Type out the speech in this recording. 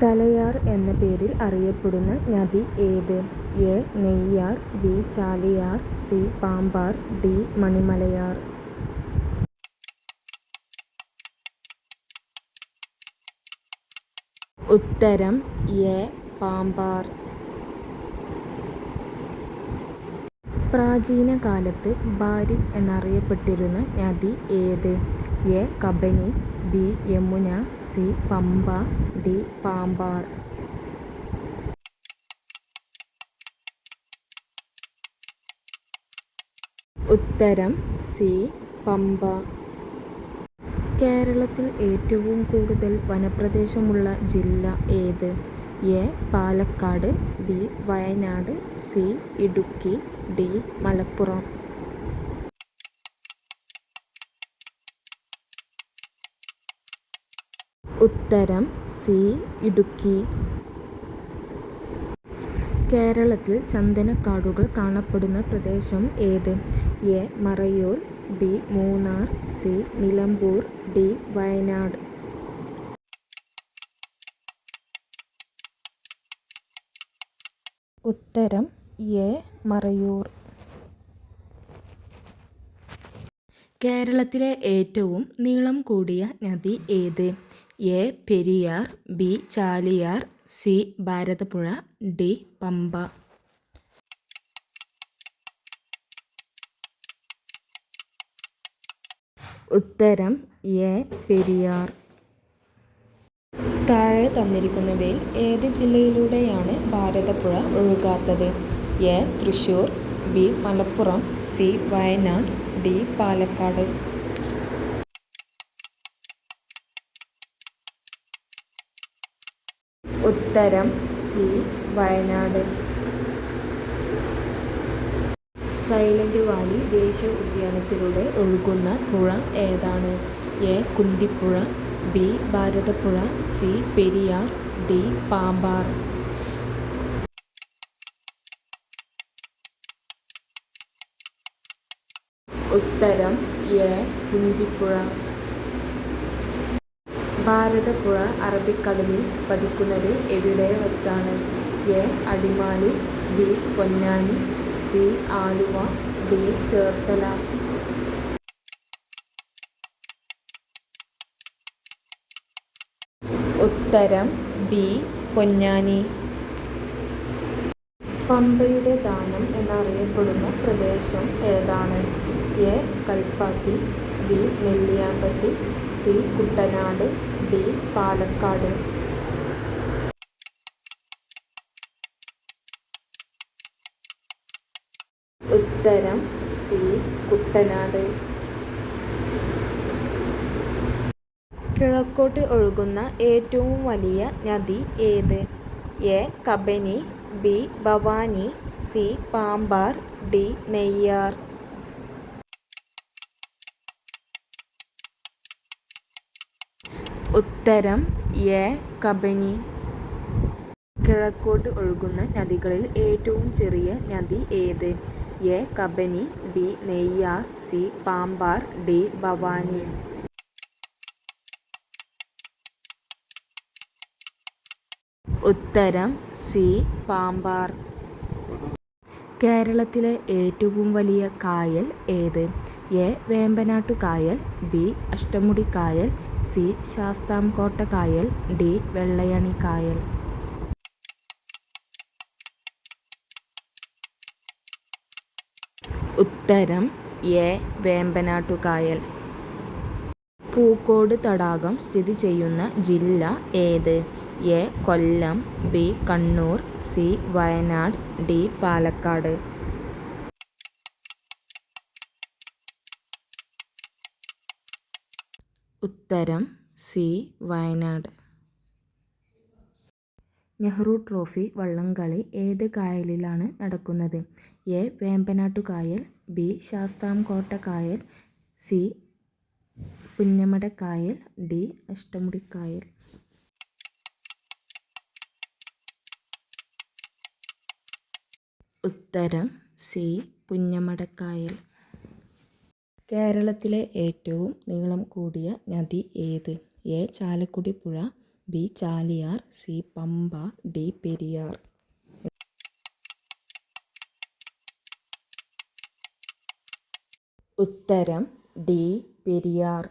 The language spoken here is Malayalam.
തലയാർ എന്ന പേരിൽ അറിയപ്പെടുന്ന നദി ഏത്? A. Neyyar, B. Chaliyar, C. Pambar, D. Manimalayar. ഉത്തരം എ. പാമ്പാർ. പ്രാചീന കാലത്ത് ബാരിസ് എന്നറിയപ്പെട്ടിരുന്ന നദി ഏത്? A. Kabani, B. Yamuna, C. Pamba, D. Pambar. ഉത്തരം സി. പമ്പ. കേരളത്തിൽ ഏറ്റവും കൂടുതൽ വനപ്രദേശമുള്ള ജില്ല ഏത്? A. Palakkad, B. Wayanad, C. Idukki, D. Malappuram. ഉത്തരം സി. ഇടുക്കി. കേരളത്തിൽ ചന്ദനക്കാടുകൾ കാണപ്പെടുന്ന പ്രദേശം ഏത്? A. Marayur, B. Munnar, C. Nilambur, D. Wayanad. ഉത്തരം എ. മറയൂർ. കേരളത്തിലെ ഏറ്റവും നീളം കൂടിയ നദി ഏത്? A. Periyar, B. Chaliyar, C. Bharathapuzha, D. Pamba. ഉത്തരം എ. പെരിയാർ. താഴെ തന്നിരിക്കുന്നവയിൽ ഏത് ജില്ലയിലൂടെയാണ് ഭാരതപ്പുഴ ഒഴുകാത്തത്? A. Thrissur, B. Malappuram, C. Wayanad, D. Palakkad. ഉത്തരം സി. വയനാട്. സൈലന്റ് വാലി ദേശീയ ഉദ്യാനത്തിലൂടെ ഒഴുകുന്ന പുഴ ഏതാണ്? A. Kunthippuzha, B. Bharathappuzha, C. Periyar, D. Pambar. ഉത്തരം എ. കുന്തിപ്പുഴ. ഭാരതപ്പുഴ അറബിക്കടലിൽ പതിക്കുന്നത് എവിടെ വച്ചാണ്? A. Adimali, B. Ponnani, C. Aluva, D. Cherthala. ഉത്തരം ബി. പൊന്നാനി. പമ്പയുടെ ദാനം എന്നറിയപ്പെടുന്ന പ്രദേശം ഏതാണ്? A. Kalpathi, B. Nelliyampathy, C. Kuttanad, D. Palakkad. ഉത്തരം സി. കുട്ടനാട്. കിഴക്കോട്ട് ഒഴുകുന്ന ഏറ്റവും വലിയ നദി ഏത്? A. Kabani, B. Bhavani, C. Pambar, D. Neyyar. ഉത്തരം എ. കബനി. കിഴക്കോട്ട് ഒഴുകുന്ന നദികളിൽ ഏറ്റവും ചെറിയ നദി ഏത്? A. Kabani, B. Neyyar, C. Pambar, D. Bhavani. ഉത്തരം സി. പാമ്പാർ. കേരളത്തിലെ ഏറ്റവും വലിയ കായൽ ഏത്? എ. വേമ്പനാട്ടു കായൽ, ബി. അഷ്ടമുടി കായൽ, സി. ശാസ്താംകോട്ട കായൽ, ഡി. വെള്ളയണി കായൽ. ഉത്തരം എ. വേമ്പനാട്ടു കായൽ. പൂക്കോട് തടാകം സ്ഥിതി ചെയ്യുന്ന ജില്ല ഏത്? A. Kollam, B. Kannur, C. Wayanad, D. Palakkad. ഉത്തരം സി. വയനാട്. നെഹ്റു ട്രോഫി വള്ളംകളി ഏത് കായലിലാണ് നടക്കുന്നത്? എ. വേമ്പനാട്ടു കായൽ, ബി. ശാസ്താംകോട്ട കായൽ, സി. പുന്നമട കായൽ, ഡി. അഷ്ടമുടി കായൽ. ഉത്തരം സി. പുന്നമട കായൽ. കേരളത്തിലെ ഏറ്റവും നീളം കൂടിയ നദി ഏത്? A. Chalakudy Puzha, B Chaliyar, C Pamba, D Periyar. ഉത്തരം ഡി പെരിയാർ.